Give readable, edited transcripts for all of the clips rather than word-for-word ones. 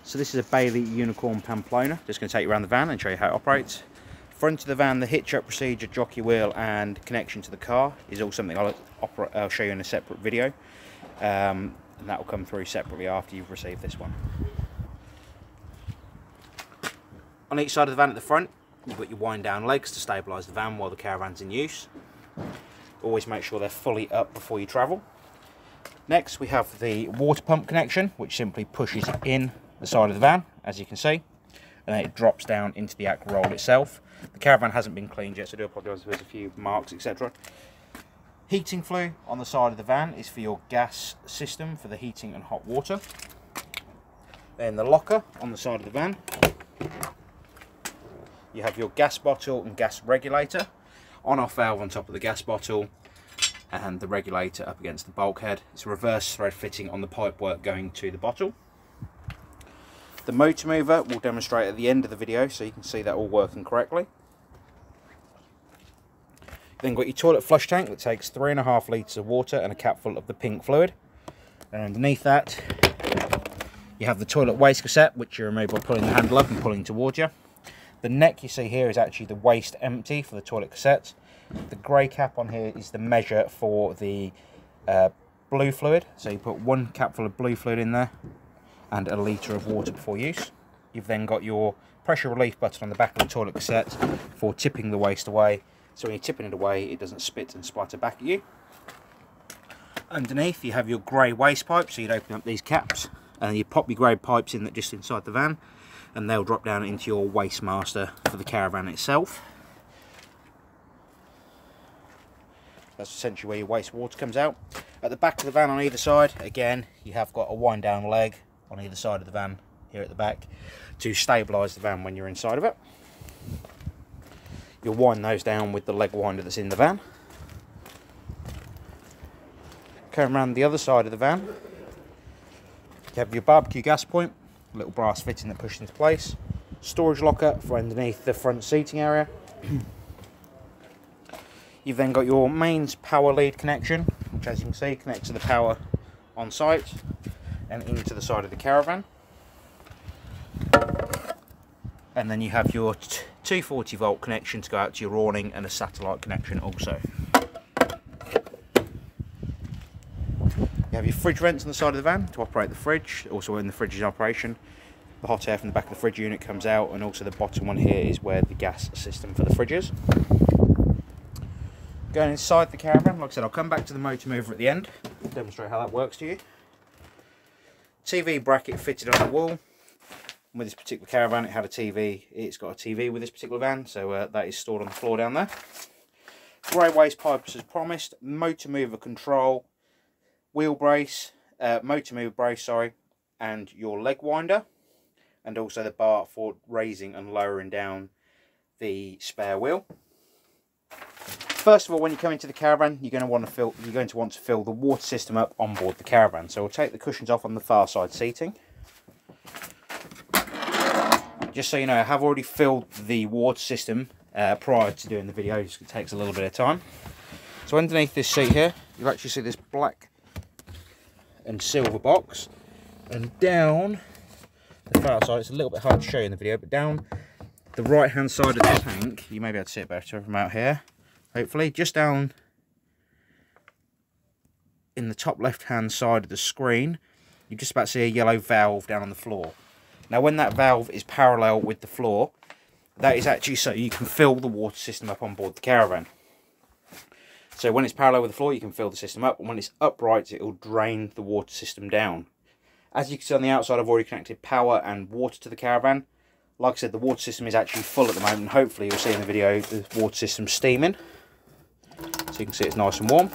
So this is a Bailey Unicorn Pamplona. Just going to take you around the van and show you how it operates. Front of the van, the hitch up procedure, jockey wheel and connection to the car is all something I'll show you in a separate video. And that will come through separately after you've received this one. On each side of the van at the front, you've got your wind down legs to stabilise the van while the caravan's in use. Always make sure they're fully up before you travel. Next we have the water pump connection, which simply pushes in the side of the van, as you can see, and then it drops down into the aqua roll itself. The Caravan hasn't been cleaned yet, so I do apologise if there's a few marks, etc. Heating flue on the side of the van is for your gas system for the heating and hot water. Then the locker on the side of the van. You have your gas bottle and gas regulator, on-off valve on top of the gas bottle, and the regulator up against the bulkhead. It's a reverse thread fitting on the pipework going to the bottle. The motor mover will demonstrate at the end of the video, so you can see that all working correctly. Then got your toilet flush tank that takes 3.5 litres of water and a cap full of the pink fluid. And underneath that you have the toilet waste cassette, which you remove by pulling the handle up and pulling towards you. The neck you see here is actually the waste empty for the toilet cassette. The grey cap on here is the measure for the blue fluid, so you put 1 capful of blue fluid in there and 1 litre of water before use. You've then got your pressure relief button on the back of the toilet cassette for tipping the waste away, so when you're tipping it away it doesn't spit and splatter back at you. Underneath you have your grey waste pipe, so you'd open up these caps and you pop your grey pipes in that just inside the van, and they'll drop down into your waste master for the Caravan itself. That's essentially where your waste water comes out. At the back of the van on either side, again, you have got a wind down leg on either side of the van here at the back to stabilise the van when you're inside of it. You'll wind those down with the leg winder that's in the van. Going around the other side of the van, you have your barbecue gas point, a little brass fitting that pushes into place, storage locker for underneath the front seating area. You've then got your mains power lead connection, which as you can see connects to the power on site and into the side of the Caravan. And then you have your 240 volt connection to go out to your awning and a satellite connection also. You have your fridge vents on the side of the van to operate the fridge, also when the fridge is in operation. The hot air from the back of the fridge unit comes out, and also the bottom one here is where the gas system for the fridge is. Going inside the Caravan, like I said, I'll come back to the motor mover at the end, demonstrate how that works to you. TV bracket fitted on the wall. With this particular Caravan it had a TV, it's got a TV with this particular van, so that is stored on the floor down there. Grey waste pipes as promised, motor mover control, wheel brace, motor mover brace, sorry, and your leg winder, and also the bar for raising and lowering down the spare wheel. First of all, when you come into the Caravan, you're going to want to fill the water system up on board the Caravan. So we'll take the cushions off on the far side seating. Just so you know, I have already filled the water system prior to doing the video. It takes a little bit of time. So underneath this seat here, you'll actually see this black and silver box, and down the far side, it's a little bit hard to show you in the video, but down the right hand side of the tank, you may be able to see it better from out here. Hopefully, just down in the top left hand side of the screen, you just about see a yellow valve down on the floor. Now when that valve is parallel with the floor, that is actually so you can fill the water system up on board the Caravan. So when it's parallel with the floor you can fill the system up, and when it's upright it will drain the water system down. As you can see on the outside, I've already connected power and water to the Caravan. Like I said, the water system is actually full at the moment, and hopefully you'll see in the video the water system steaming. So you can see it's nice and warm.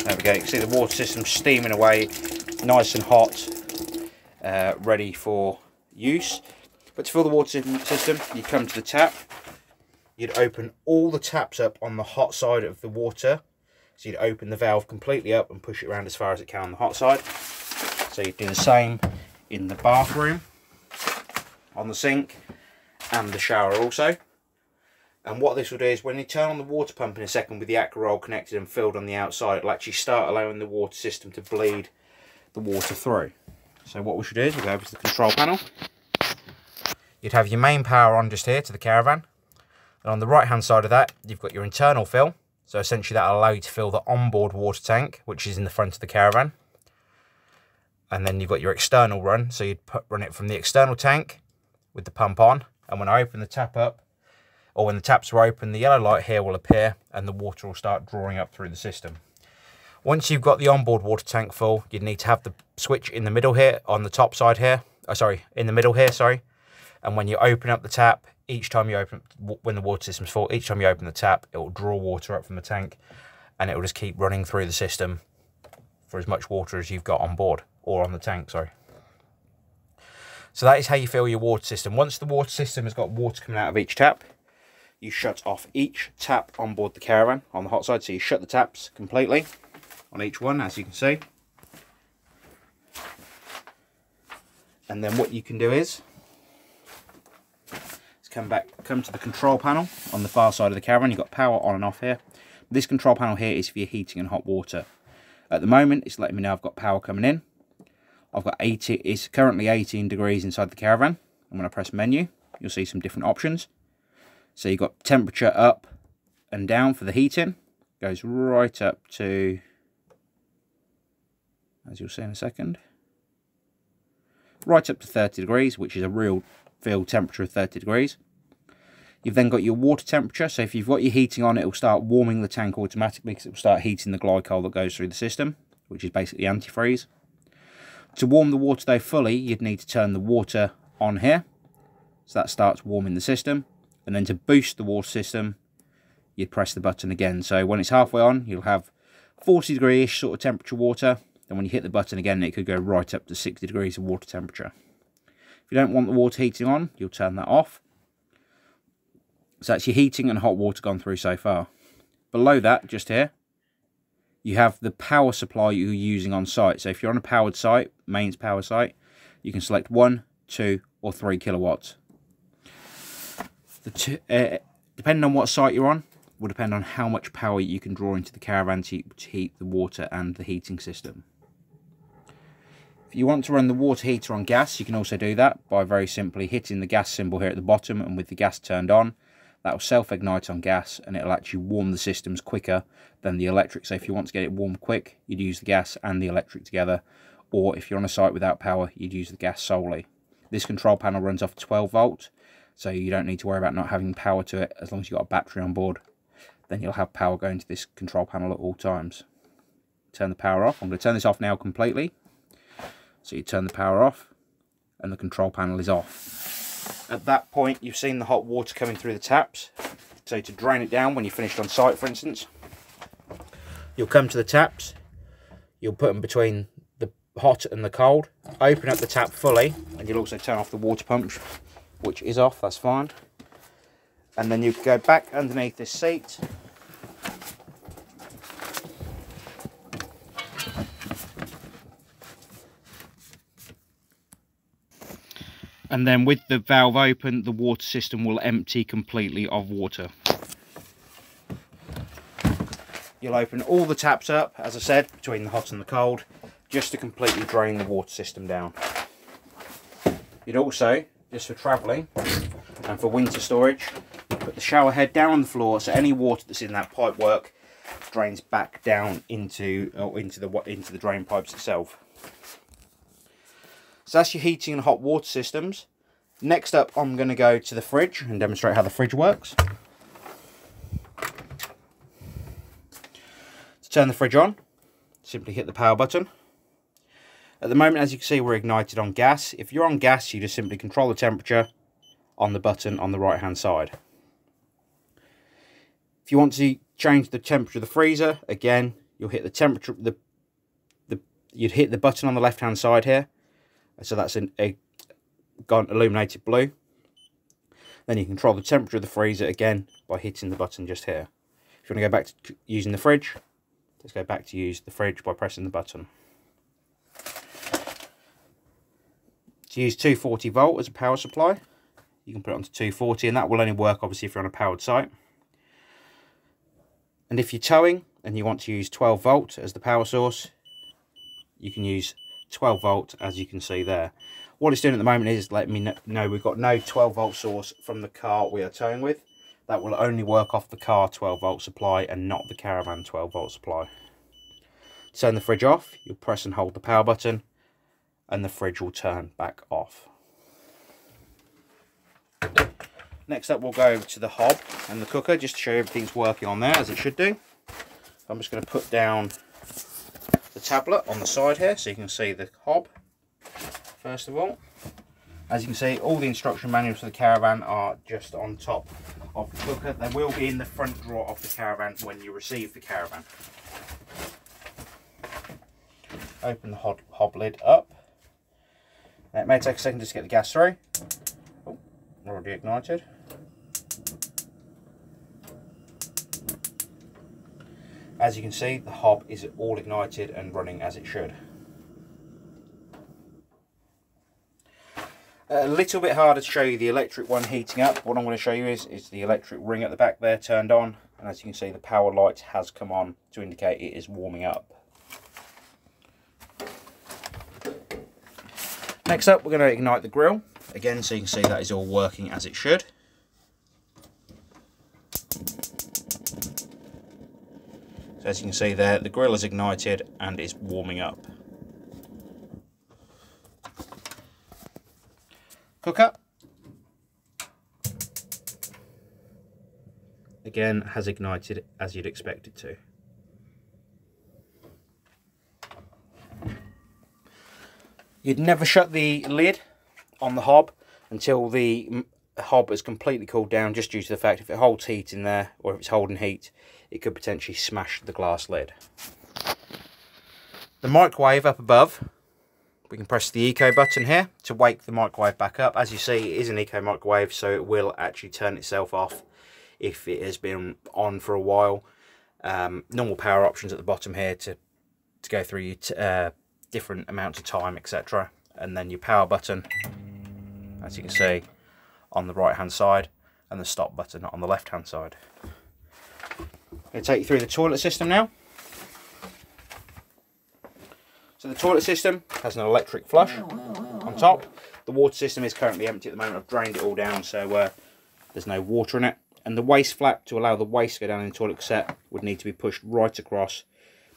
There we go, you can see the water system steaming away, nice and hot, ready for use. But to fill the water system, you come to the tap, you'd open all the taps up on the hot side of the water. So you'd open the valve completely up and push it around as far as it can on the hot side. So you'd do the same in the bathroom, on the sink, and the shower also. And what this will do is when you turn on the water pump in a second with the aqua roll connected and filled on the outside, it'll actually start allowing the water system to bleed the water through. So what we should do is we'll go over to the control panel. You'd have your main power on just here to the Caravan. And on the right hand side of that, you've got your internal fill. So essentially that'll allow you to fill the onboard water tank, which is in the front of the Caravan. And then you've got your external run. So you'd run it from the external tank with the pump on. And when I open the tap up, or when the taps are open, the yellow light here will appear and the water will start drawing up through the system. Once you've got the onboard water tank full, you'd need to have the switch in the middle here, on the top side here. Oh, sorry, in the middle here, sorry. And when you open up the tap, each time you open, when the water system's full, each time you open the tap, it will draw water up from the tank and it will just keep running through the system for as much water as you've got on board, or on the tank, sorry. So that is how you fill your water system. Once the water system has got water coming out of each tap, you shut off each tap on board the Caravan on the hot side. So you shut the taps completely on each one, as you can see. And then what you can do is come to the control panel on the far side of the Caravan. You've got power on and off here. This control panel here is for your heating and hot water. At the moment, it's letting me know I've got power coming in. I've got 80. It's currently 18 degrees inside the Caravan. And when I press menu, you'll see some different options. So you've got temperature up and down for the heating. Goes right up to, as you'll see in a second, right up to 30 degrees, which is a real field temperature of 30 degrees. You've then got your water temperature. So if you've got your heating on, it will start warming the tank automatically because it will start heating the glycol that goes through the system, which is basically antifreeze. To warm the water though fully, you'd need to turn the water on here. So that starts warming the system. And then to boost the water system, you'd press the button again. So when it's halfway on, you'll have 40 degree-ish sort of temperature water. Then when you hit the button again, it could go right up to 60 degrees of water temperature. If you don't want the water heating on, you'll turn that off. So that's your heating and hot water gone through so far. Below that, just here, you have the power supply you're using on site. So if you're on a powered site, mains power site, you can select 1, 2 or 3 kilowatts. Depending on what site you're on, will depend on how much power you can draw into the Caravan to heat the water and the heating system. If you want to run the water heater on gas, you can also do that by very simply hitting the gas symbol here at the bottom, and with the gas turned on, that will self-ignite on gas and it'll actually warm the systems quicker than the electric. So if you want to get it warm quick, you'd use the gas and the electric together, or if you're on a site without power, you'd use the gas solely. This control panel runs off 12 volt. So you don't need to worry about not having power to it as long as you've got a battery on board. Then you'll have power going to this control panel at all times. Turn the power off. I'm going to turn this off now completely. So you turn the power off and the control panel is off. At that point, you've seen the hot water coming through the taps. So to drain it down when you're finished on site, for instance, you'll come to the taps. You'll put them between the hot and the cold. Open up the tap fully and you'll also turn off the water pump, which is off, that's fine. And then you go back underneath this seat. And then with the valve open, the water system will empty completely of water. You'll open all the taps up, as I said, between the hot and the cold, just to completely drain the water system down. You'd also, just for travelling and for winter storage, put the shower head down on the floor so any water that's in that pipe work drains back down into the drain pipes itself. So that's your heating and hot water systems. Next up, I'm going to go to the fridge and demonstrate how the fridge works. To turn the fridge on, simply hit the power button. At the moment, as you can see, we're ignited on gas. If you're on gas, you just simply control the temperature on the button on the right hand side. If you want to change the temperature of the freezer, again, you'll hit the temperature, you'd hit the button on the left hand side here. So that's gone illuminated blue. Then you control the temperature of the freezer again by hitting the button just here. If you want to go back to using the fridge, let's go back to use the fridge by pressing the button. To use 240 volt as a power supply, you can put it onto 240, and that will only work obviously if you're on a powered site. And if you're towing and you want to use 12 volt as the power source, you can use 12 volt, as you can see there. What it's doing at the moment is letting me know we've got no 12 volt source from the car we are towing with. That will only work off the car 12 volt supply and not the Caravan 12 volt supply. To turn the fridge off, you'll press and hold the power button and the fridge will turn back off. Next up, we'll go over to the hob and the cooker just to show you everything's working on there as it should do. I'm just going to put down the tablet on the side here so you can see the hob first of all. As you can see, all the instruction manuals for the Caravan are just on top of the cooker. They will be in the front drawer of the Caravan when you receive the Caravan. Open the hob lid up. Now, it may take a second just to get the gas through. Oh, already ignited. As you can see, the hob is all ignited and running as it should. A little bit harder to show you the electric one heating up. What I'm going to show you is the electric ring at the back there turned on, and as you can see, the power light has come on to indicate it is warming up. Next up, we're going to ignite the grill again, so you can see that is all working as it should. So as you can see there, the grill is ignited and is warming up. Cooker again has ignited as you'd expect it to. You'd never shut the lid on the hob until the hob has completely cooled down, just due to the fact if it holds heat in there or if it's holding heat, it could potentially smash the glass lid. The microwave up above, we can press the eco button here to wake the microwave back up. As you see, it is an eco microwave, so it will actually turn itself off if it has been on for a while. Normal power options at the bottom here to go through your different amounts of time, etc. And then your power button, as you can see, on the right hand side, and the stop button on the left hand side. I'm going to take you through the toilet system now. So the toilet system has an electric flush on top. The water system is currently empty at the moment. I've drained it all down, so there's no water in it. And the waste flap, to allow the waste to go down in the toilet cassette, would need to be pushed right across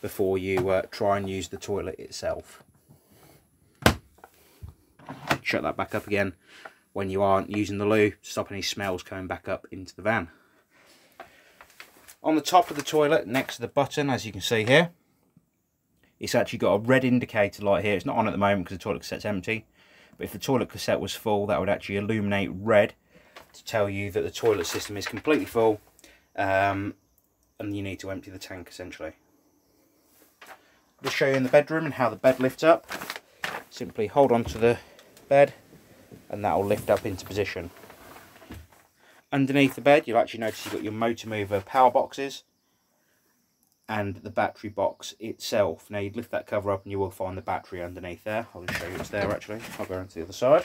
before you try and use the toilet itself. Shut that back up again when you aren't using the loo to stop any smells coming back up into the van. On the top of the toilet, next to the button, as you can see here, it's actually got a red indicator light here. It's not on at the moment because the toilet cassette's empty, but if the toilet cassette was full, that would actually illuminate red to tell you that the toilet system is completely full, and you need to empty the tank essentially. I'll just show you in the bedroom and how the bed lifts up. Simply hold on to the bed and that will lift up into position. Underneath the bed, you'll actually notice you've got your motor mover power boxes and the battery box itself. Now you'd lift that cover up and you will find the battery underneath there. I'll just show you it's there actually. I'll go into the other side.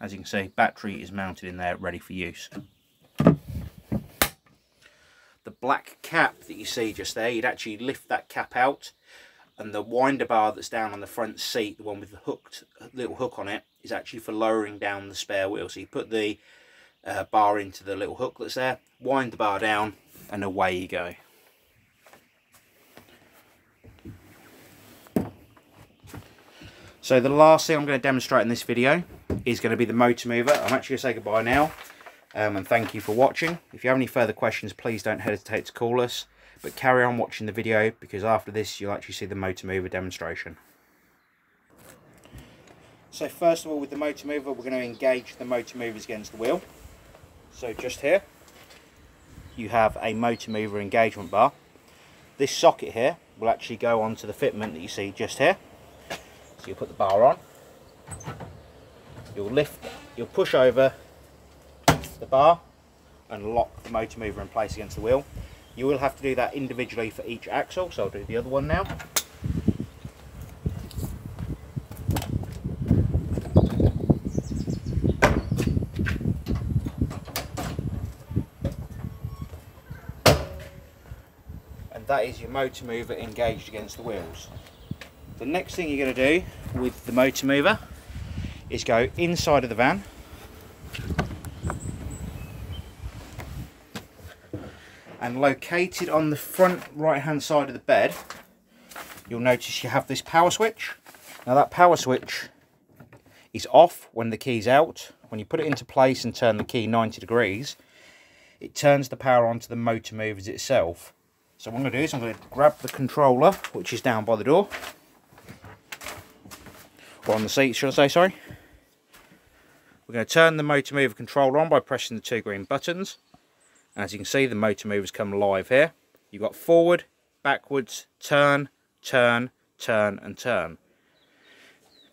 As you can see, battery is mounted in there ready for use. The black cap that you see just there, you'd actually lift that cap out, and the winder bar that's down on the front seat, the one with the little hook on it, is actually for lowering down the spare wheel. So you put the bar into the little hook that's there, wind the bar down, and away you go. So the last thing I'm going to demonstrate in this video is going to be the motor mover. I'm actually going to say goodbye now, and thank you for watching. If you have any further questions, please don't hesitate to call us, but carry on watching the video because after this you'll actually see the motor mover demonstration. So first of all, with the motor mover, we're going to engage the motor movers against the wheel. So just here you have a motor mover engagement bar. This socket here will actually go onto the fitment that you see just here. So you'll put the bar on, you'll push over the bar and lock the motor mover in place against the wheel. You will have to do that individually for each axle, so I'll do the other one now. that is your motor mover engaged against the wheels. The next thing you're going to do with the motor mover is go inside of the van, and located on the front right hand side of the bed, you'll notice you have this power switch. Now that power switch is off when the key's out. When you put it into place and turn the key 90 degrees, it turns the power onto the motor movers itself. So what I'm going to do is I'm going to grab the controller, which is down by the door, or on the seat should I say, sorry. We're going to turn the motor mover controller on by pressing the 2 green buttons. As you can see, the motor movers come live here. You've got forward, backwards, turn, turn, turn and turn.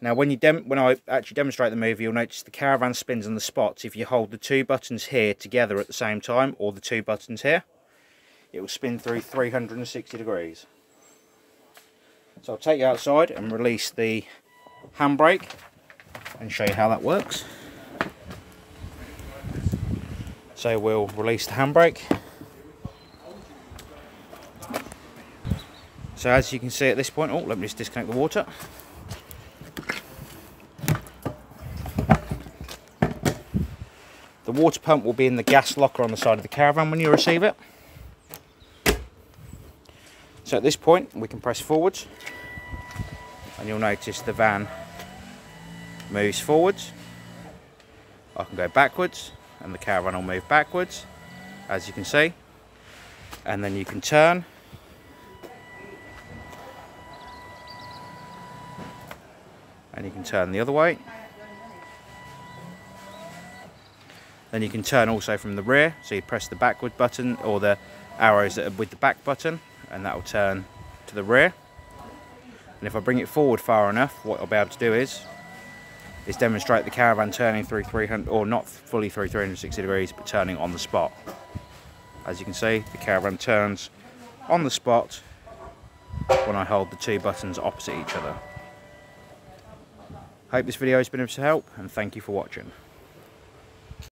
Now when I actually demonstrate the mover, you'll notice the Caravan spins on the spots if you hold the 2 buttons here together at the same time, or the 2 buttons here. It will spin through 360 degrees. So I'll take you outside and release the handbrake and show you how that works. So we'll release the handbrake. So as you can see at this point, oh, let me just disconnect the water. The water pump will be in the gas locker on the side of the Caravan when you receive it. So at this point we can press forwards, and you'll notice the van moves forwards. I can go backwards and the Caravan will move backwards, as you can see, and then you can turn and you can turn the other way. Then you can turn also from the rear, so you press the backward button or the arrows that are with the back button, and that will turn to the rear. And if I bring it forward far enough, what I'll be able to do is demonstrate the Caravan turning through 300, or not fully through 360 degrees, but turning on the spot. As you can see, the Caravan turns on the spot when I hold the 2 buttons opposite each other. Hope this video has been of help, and thank you for watching.